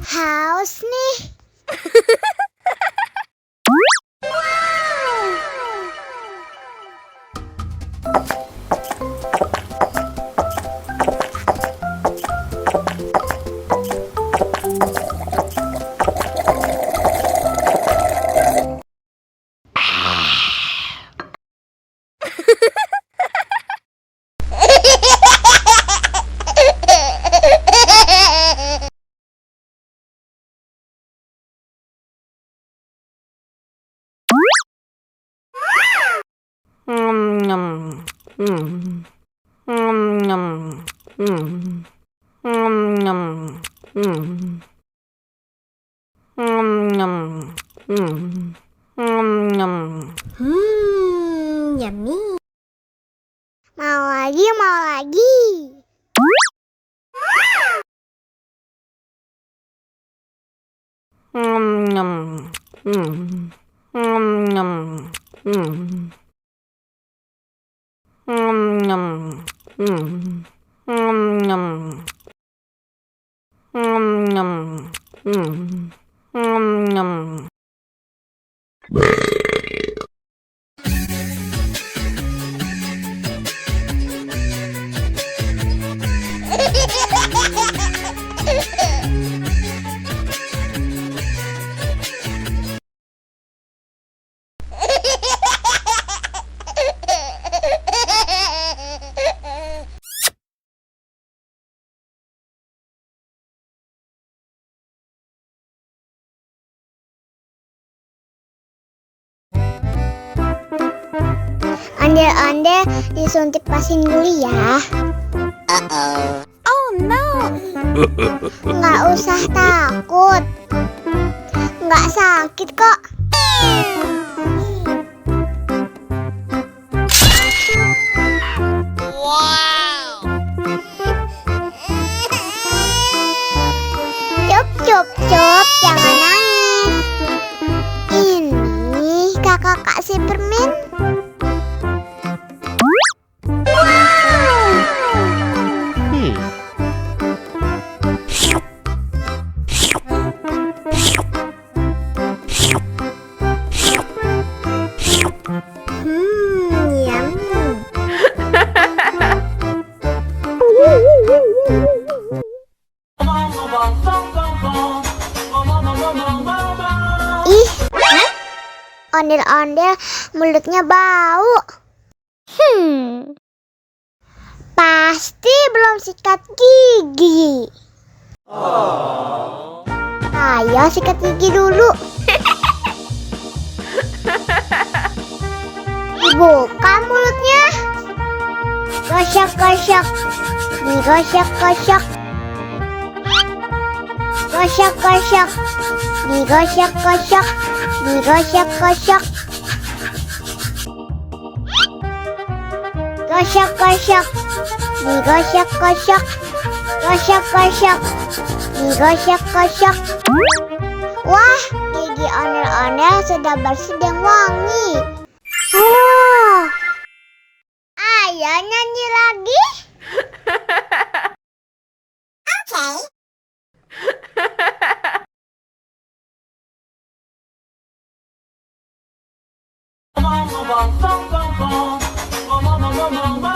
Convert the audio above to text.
Haus nih. Yummy. Mau lagi, mau lagi. Ondel-ondel disuntik vaksin dulu ya. Oh no. Nggak usah takut. Nggak sakit kok. Wow. Cup, jangan nangis. Ini kakak kasih permen. Ondel-ondel mulutnya bau. Pasti belum sikat gigi. Ayo sikat gigi dulu. Dibuka mulutnya. Gosok-gosok. Digosok-gosok. Gosok-gosok. Digosok-gosok. Digosok-gosok. Gosok-gosok. Digosok-gosok. Gosok-gosok. Digosok-gosok. Wah, gigi ondel-ondel sudah bersih dan wangi. Oh, ayo nyanyi lagi. Bong bong bong bong bong bong bong bong bong bong bong.